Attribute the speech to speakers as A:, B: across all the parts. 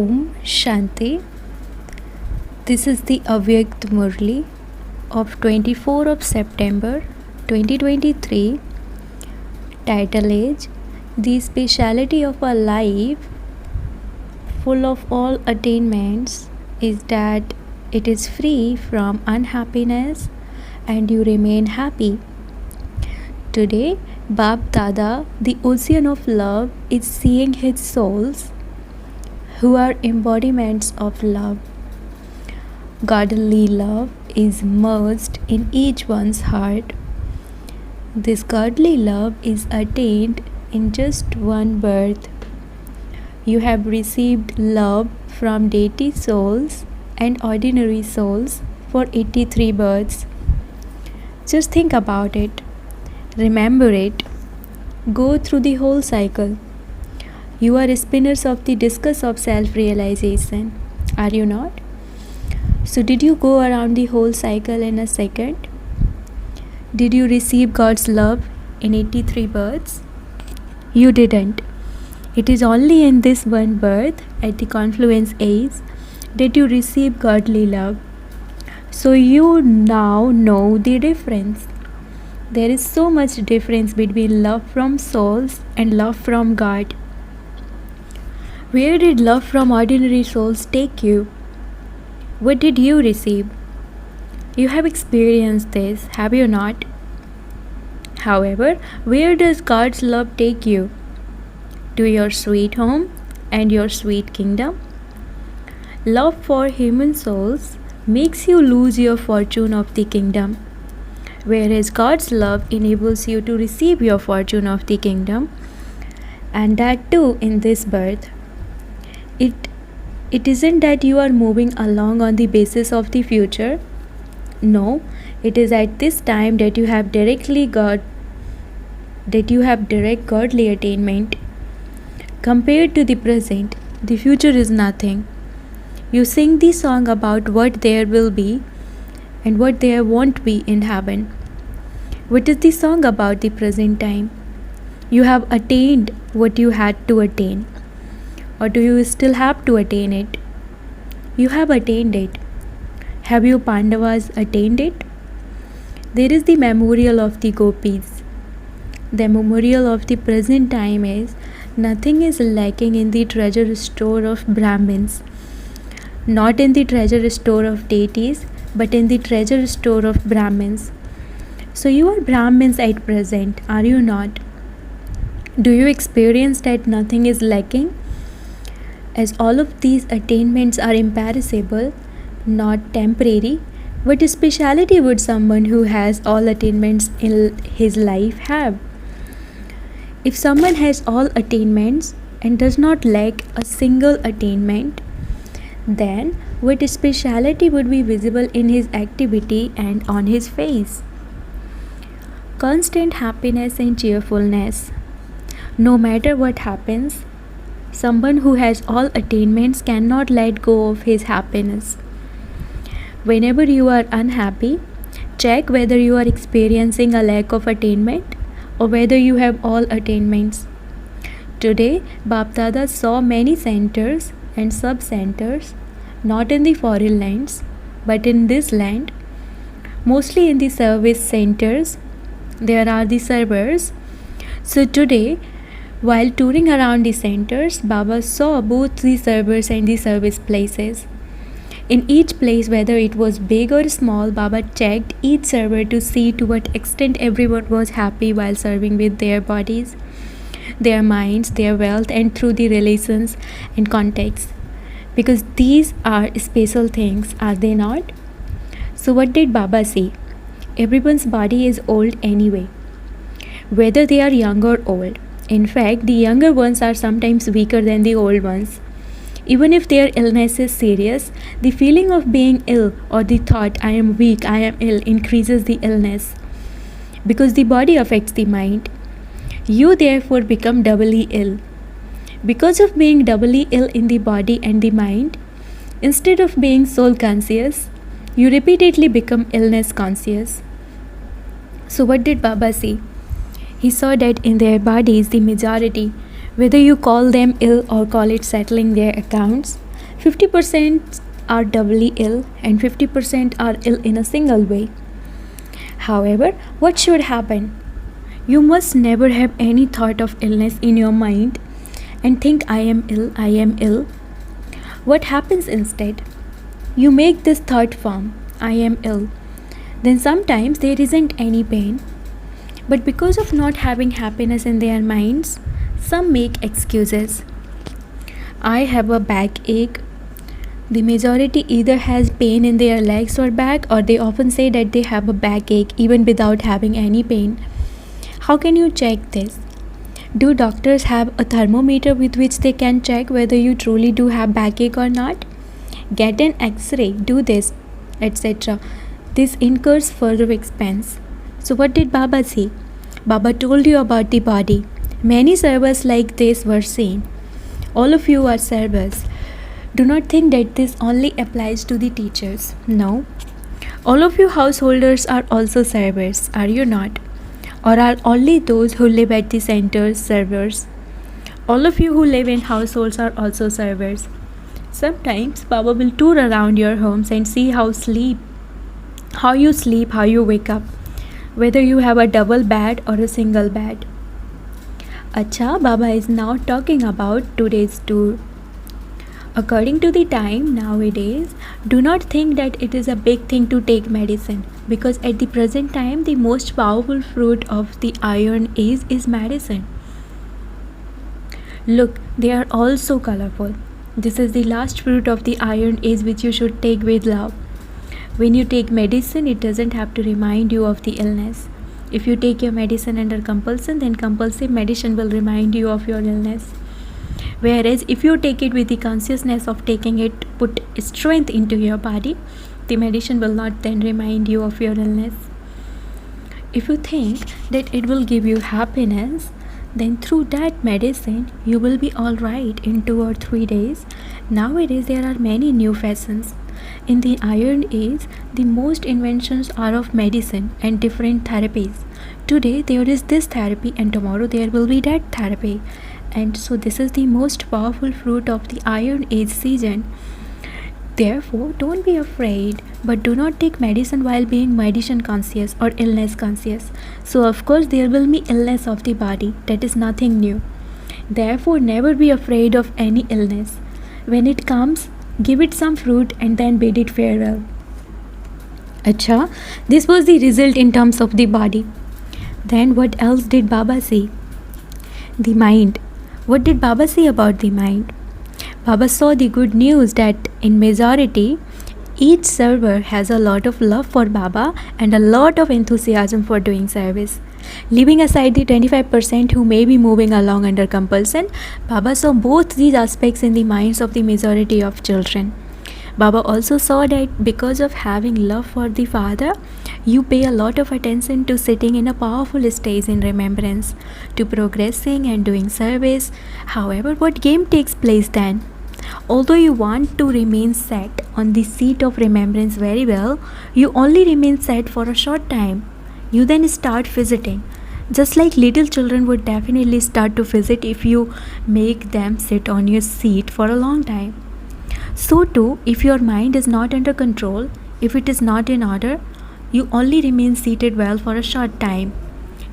A: Om Shanti. This is the Avyakt Murli of 24 of September 2023. Title is The Speciality of a Life Full of All Attainments is that it is free from unhappiness and you remain happy. Today, Bab Dada, the ocean of love, is seeing his souls who are embodiments of love. Godly love is merged in each one's heart. This godly love is attained in just one birth. You have received love from deity souls and ordinary souls for 83 births. Just think about it. Remember it. Go through the whole cycle. You are spinners of the discus of self-realization, are you not? So did you go around the whole cycle in a second? Did you receive God's love in 83 births? You didn't. It is only in this one birth, at the confluence age, that you receive godly love. So you now know the difference. There is so much difference between love from souls and love from God. Where did love from ordinary souls take you? What did you receive? You have experienced this, have you not? However, where does God's love take you? To your sweet home and your sweet kingdom? Love for human souls makes you lose your fortune of the kingdom, whereas God's love enables you to receive your fortune of the kingdom, and that too in this birth. It isn't that you are moving along on the basis of the future. No, it is at this time that you have direct godly attainment. Compared to the present, the future is nothing. You sing the song about what there will be and what there won't be in heaven. What is the song about the present time? You have attained what you had to attain. Or do you still have to attain it? You have attained it. Have you Pandavas attained it? There is the memorial of the gopis. The memorial of the present time is nothing is lacking in the treasure store of Brahmins. Not in the treasure store of deities, but in the treasure store of Brahmins. So you are Brahmins at present, are you not? Do you experience that nothing is lacking? As all of these attainments are imperishable, not temporary, what speciality would someone who has all attainments in his life have? If someone has all attainments and does not lack a single attainment, then what speciality would be visible in his activity and on his face? Constant happiness and cheerfulness. No matter what happens, someone who has all attainments cannot let go of his happiness. Whenever you are unhappy, check whether you are experiencing a lack of attainment or whether you have all attainments. Today, Bap Dada saw many centers and sub-centers, not in the foreign lands, but in this land. Mostly in the service centers, there are the servers. So today, while touring around the centers, Baba saw both the servers and the service places. In each place, whether it was big or small, Baba checked each server to see to what extent everyone was happy while serving with their bodies, their minds, their wealth, and through the relations and contacts. Because these are special things, are they not? So what did Baba say? Everyone's body is old anyway, whether they are young or old. In fact, the younger ones are sometimes weaker than the old ones. Even if their illness is serious, the feeling of being ill or the thought, I am weak, I am ill, increases the illness. Because the body affects the mind. You therefore become doubly ill. Because of being doubly ill in the body and the mind, instead of being soul conscious, you repeatedly become illness conscious. So what did Baba say? He saw that in their bodies, the majority, whether you call them ill or call it settling their accounts, 50% are doubly ill and 50% are ill in a single way. However, what should happen? You must never have any thought of illness in your mind and think I am ill, I am ill. What happens instead? You make this thought firm, I am ill. Then sometimes there isn't any pain. But because of not having happiness in their minds, some make excuses. I have a backache. The majority either has pain in their legs or back, or they often say that they have a backache even without having any pain. How can you check this? Do doctors have a thermometer with which they can check whether you truly do have backache or not? Get an x-ray, do this, etc. This incurs further expense. So what did Baba say? Baba told you about the body. Many servers like this were seen. All of you are servers. Do not think that this only applies to the teachers. No. All of you householders are also servers, are you not? Or are only those who live at the centers servers? All of you who live in households are also servers. Sometimes Baba will tour around your homes and see how you sleep, how you wake up, whether you have a double bed or a single bed. Acha, Baba is now talking about today's tour. According to the time nowadays, do not think that it is a big thing to take medicine, because at the present time the most powerful fruit of the iron age is medicine. Look, they are all so colorful. This is the last fruit of the iron age which you should take with love. When you take medicine, it doesn't have to remind you of the illness. If you take your medicine under compulsion, then compulsive medicine will remind you of your illness. Whereas if you take it with the consciousness of taking it, put strength into your body, the medicine will not then remind you of your illness. If you think that it will give you happiness, then through that medicine you will be alright in 2 or 3 days. Nowadays there are many new fashions. In the iron age, the most inventions are of medicine and different therapies. Today there is this therapy and tomorrow there will be that therapy. And so this is the most powerful fruit of the iron age season. Therefore, don't be afraid, but do not take medicine while being medicine conscious or illness conscious. So of course there will be illness of the body. That is nothing new. Therefore, never be afraid of any illness. When it comes, give it some fruit and then bid it farewell. Acha, this was the result in terms of the body. Then what else did Baba say? The mind. What did Baba say about the mind? Baba saw the good news that in majority, each server has a lot of love for Baba and a lot of enthusiasm for doing service. Leaving aside the 25% who may be moving along under compulsion, Baba saw both these aspects in the minds of the majority of children. Baba also saw that because of having love for the Father, you pay a lot of attention to sitting in a powerful stage in remembrance, to progressing and doing service. However, what game takes place then? Although you want to remain set on the seat of remembrance very well, you only remain set for a short time. You then start visiting. Just like little children would definitely start to visit if you make them sit on your seat for a long time. So too, if your mind is not under control, if it is not in order, you only remain seated well for a short time.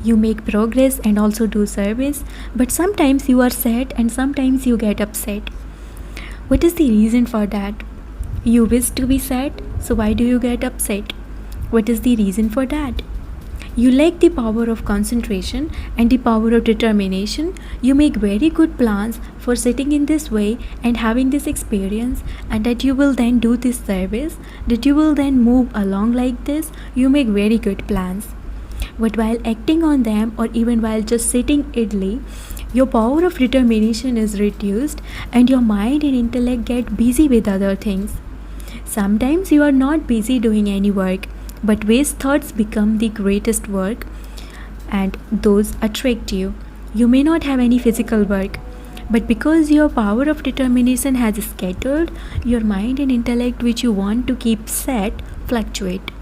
A: You make progress and also do service, but sometimes you are sad and sometimes you get upset. What is the reason for that? You wish to be sad, so why do you get upset? What is the reason for that? You lack the power of concentration and the power of determination. You make very good plans for sitting in this way and having this experience, and that you will then do this service, that you will then move along like this. You make very good plans. But while acting on them, or even while just sitting idly, your power of determination is reduced and your mind and intellect get busy with other things. Sometimes you are not busy doing any work, but waste thoughts become the greatest work and those attract you. You may not have any physical work, but because your power of determination has scattered, your mind and intellect which you want to keep set fluctuate.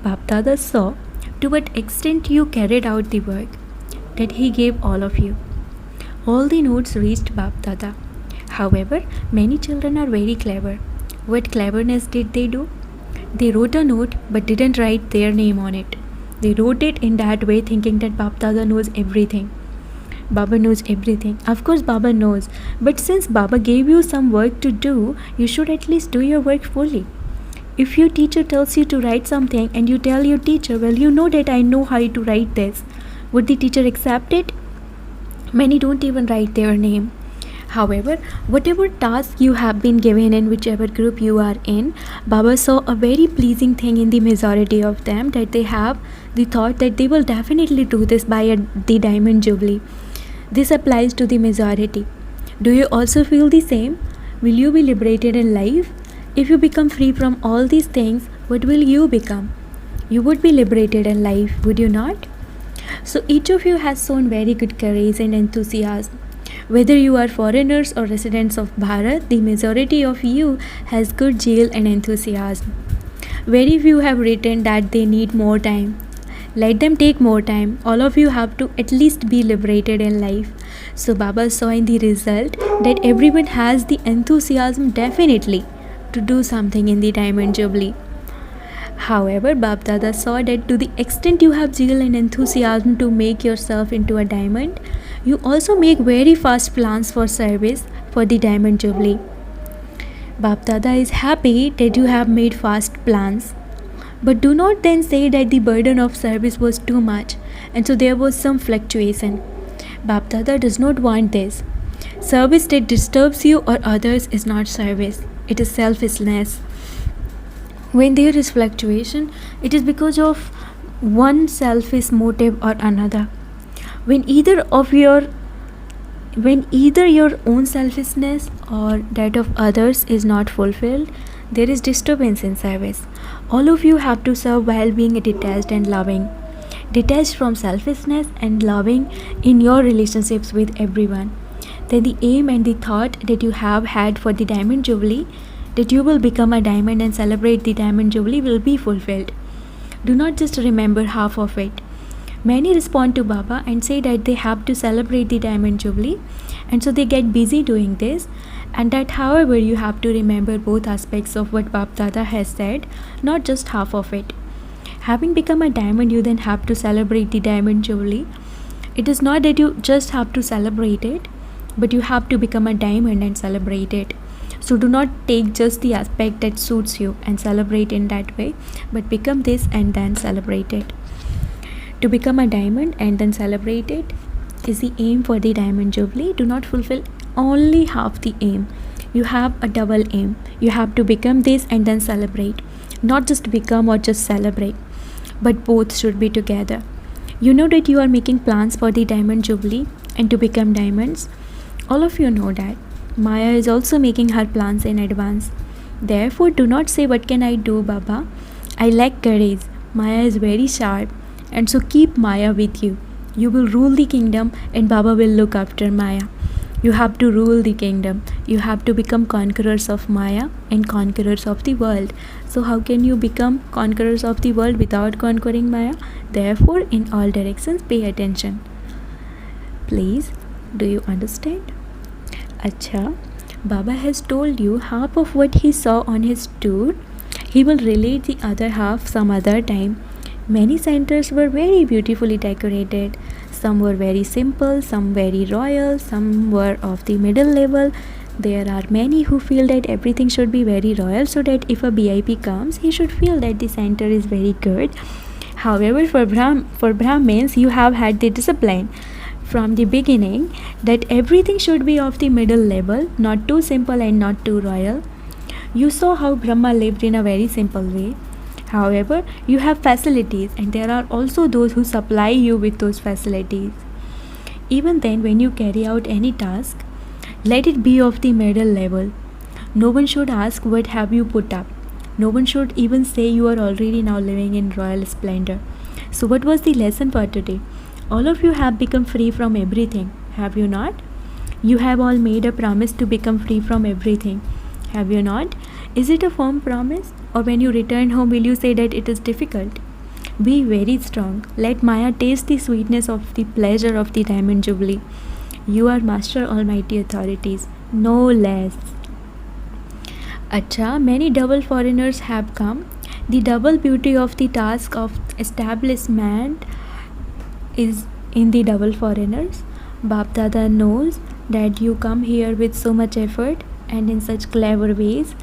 A: Bap Dada saw to what extent you carried out the work that he gave all of you. All the notes reached Bap Dada. However, many children are very clever. What cleverness did they do? They wrote a note but didn't write their name on it. They wrote it in that way, thinking that Bap Dada knows everything. Baba knows everything. Of course, Baba knows. But since Baba gave you some work to do, you should at least do your work fully. If your teacher tells you to write something and you tell your teacher, well, you know that I know how to write this, would the teacher accept it? Many don't even write their name. However, whatever task you have been given in whichever group you are in, Baba saw a very pleasing thing in the majority of them, that they have the thought that they will definitely do this by the Diamond Jubilee. This applies to the majority. Do you also feel the same? Will you be liberated in life? If you become free from all these things, what will you become? You would be liberated in life, would you not? So each of you has shown very good courage and enthusiasm. Whether you are foreigners or residents of Bharat, the majority of you has good zeal and enthusiasm. Very few have written that they need more time. Let them take more time. All of you have to at least be liberated in life. So Baba saw in the result that everyone has the enthusiasm definitely to do something in the Diamond Jubilee. However, Bap Dada saw that to the extent you have zeal and enthusiasm to make yourself into a diamond, you also make very fast plans for service for the Diamond Jubilee. Bap Dada is happy that you have made fast plans. But do not then say that the burden of service was too much and so there was some fluctuation. Bap Dada does not want this. Service that disturbs you or others is not service. It is selfishness. When there is fluctuation, it is because of one selfish motive or another. When either your own selfishness or that of others is not fulfilled, there is disturbance in service. All of you have to serve while being detached and loving. Detached from selfishness and loving in your relationships with everyone. Then the aim and the thought that you have had for the Diamond Jubilee, that you will become a diamond and celebrate the Diamond Jubilee, will be fulfilled. Do not just remember half of it. Many respond to Baba and say that they have to celebrate the Diamond Jubilee, and so they get busy doing this, and that however you have to remember both aspects of what Bap Dada has said, not just half of it. Having become a diamond, you then have to celebrate the Diamond Jubilee. It is not that you just have to celebrate it, but you have to become a diamond and celebrate it. So do not take just the aspect that suits you and celebrate in that way, but become this and then celebrate it. To become a diamond and then celebrate it is the aim for the Diamond Jubilee. Do not fulfill only half the aim. You have a double aim. You have to become this and then celebrate. Not just become or just celebrate, but both should be together. You know that you are making plans for the Diamond Jubilee and to become diamonds. All of you know that. Maya is also making her plans in advance. Therefore, do not say, "What can I do, Baba? I lack courage." Maya is very sharp, and so keep Maya with you. You will rule the kingdom and Baba will look after Maya. You have to rule the kingdom. You have to become conquerors of Maya and conquerors of the world. So how can you become conquerors of the world without conquering Maya? Therefore, in all directions, pay attention. Please, do you understand? Acha, Baba has told you half of what he saw on his tour. He will relate the other half some other time. Many centers were very beautifully decorated. Some were very simple, some very royal, some were of the middle level. There are many who feel that everything should be very royal, so that if a BIP comes, he should feel that the center is very good. However, for Brahmins, you have had the discipline from the beginning that everything should be of the middle level, not too simple and not too royal. You saw how Brahma lived in a very simple way. However, you have facilities, and there are also those who supply you with those facilities. Even then, when you carry out any task, let it be of the middle level. No one should ask, "What have you put up?" No one should even say you are already now living in royal splendor. So what was the lesson for today? All of you have become free from everything, have you not? You have all made a promise to become free from everything, have you not? Is it a firm promise? Or when you return home, will you say that it is difficult? Be very strong. Let Maya taste the sweetness of the pleasure of the Diamond Jubilee. You are Master Almighty authorities, no less. Acha, many double foreigners have come. The double beauty of the task of establishment is in the double foreigners. Bap Dada knows that you come here with so much effort and in such clever ways.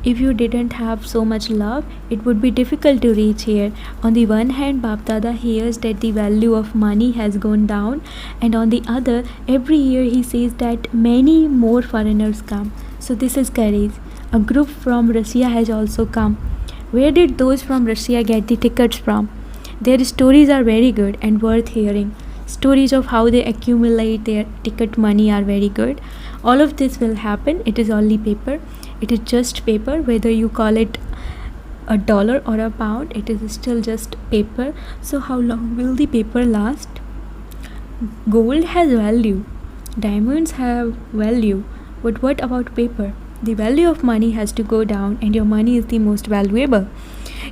A: If you didn't have so much love, it would be difficult to reach here. On the one hand, Bap Dada hears that the value of money has gone down, and on the other, every year he sees that many more foreigners come. So this is courage. A group from Russia has also come. Where did those from Russia get the tickets from? Their stories are very good and worth hearing. Stories of how they accumulate their ticket money are very good. All of this will happen. It is only paper. It is just paper. Whether you call it a dollar or a pound, it is still just paper. So how long will the paper last? Gold has value. Diamonds have value. But what about paper? The value of money has to go down, and your money is the most valuable.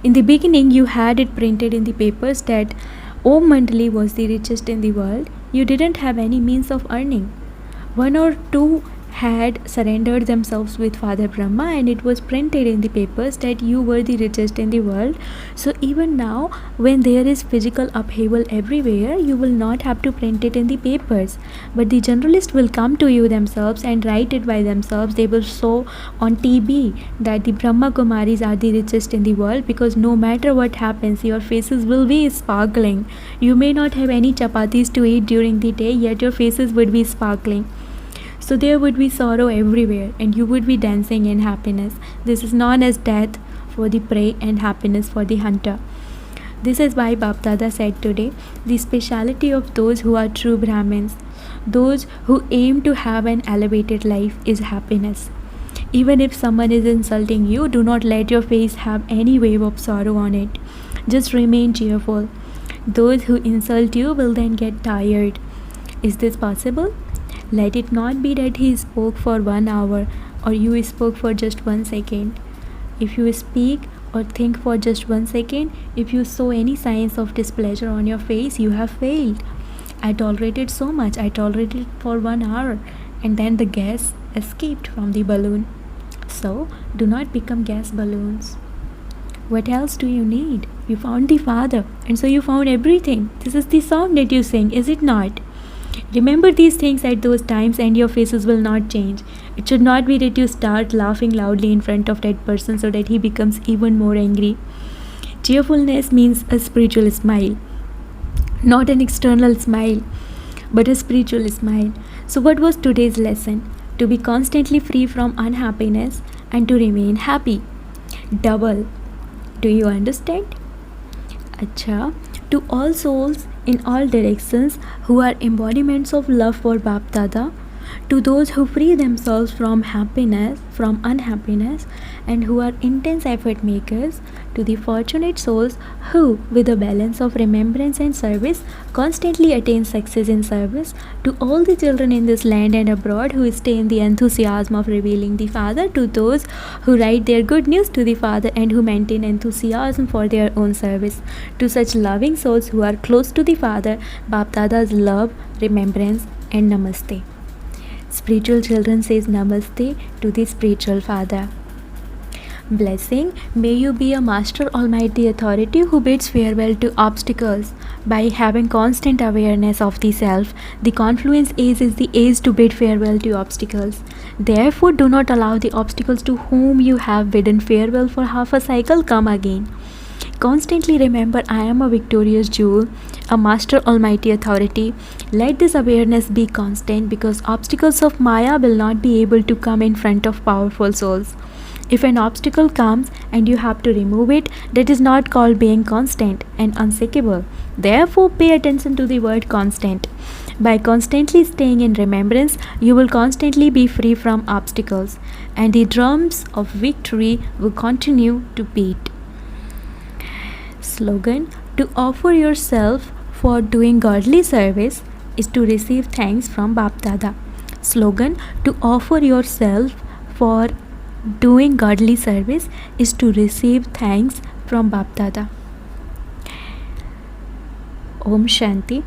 A: In the beginning, you had it printed in the papers that Om Mandali was the richest in the world. You didn't have any means of earning. One or two had surrendered themselves with Father Brahma, and it was printed in the papers that you were the richest in the world. So even now, when there is physical upheaval everywhere, you will not have to print it in the papers, but the generalist will come to you themselves and write it by themselves. They will show on TV that the Brahma Kumaris are the richest in the world, because no matter what happens, your faces will be sparkling. You may not have any chapatis to eat during the day, yet your faces would be sparkling. So there would be sorrow everywhere, and you would be dancing in happiness. This is known as death for the prey and happiness for the hunter. This is why Bap Dada said today, the speciality of those who are true Brahmins, those who aim to have an elevated life, is happiness. Even if someone is insulting you, do not let your face have any wave of sorrow on it. Just remain cheerful. Those who insult you will then get tired. Is this possible? Let it not be that he spoke for 1 hour or you spoke for just 1 second. If you speak or think for just 1 second, if you show any signs of displeasure on your face, you have failed. I tolerated so much. I tolerated for 1 hour, and then the gas escaped from the balloon. So, do not become gas balloons. What else do you need? You found the Father, and so you found everything. This is the song that you sing, is it not? Remember these things at those times, and your faces will not change. It should not be that you start laughing loudly in front of that person so that he becomes even more angry. Cheerfulness means a spiritual smile, not an external smile, but a spiritual smile. So what was today's lesson? To be constantly free from unhappiness and to remain happy. Double. Do you understand? Acha, to all souls in all directions who are embodiments of love for Bap Dada, to those who free themselves from happiness, from unhappiness, and who are intense effort makers, to the fortunate souls who, with a balance of remembrance and service, constantly attain success in service, to all the children in this land and abroad who stay in the enthusiasm of revealing the Father, to those who write their good news to the Father and who maintain enthusiasm for their own service, to such loving souls who are close to the Father, Bap Dada's love, remembrance, and namaste. Spiritual children says namaste to the spiritual Father. Blessing, may you be a Master Almighty Authority who bids farewell to obstacles by having constant awareness of the self. The confluence age is the age to bid farewell to obstacles. Therefore, do not allow the obstacles to whom you have bidden farewell for half a cycle come again. Constantly remember, I am a victorious jewel, a Master Almighty Authority. Let this awareness be constant, because obstacles of Maya will not be able to come in front of powerful souls. If an obstacle comes and you have to remove it, that is not called being constant and unshakable. Therefore, pay attention to the word constant. By constantly staying in remembrance, you will constantly be free from obstacles, and the drums of victory will continue to beat. Slogan: to offer yourself for doing godly service is to receive thanks from Bap Dada. Slogan: to offer yourself for doing godly service is to receive thanks from Bap Dada. Om Shanti.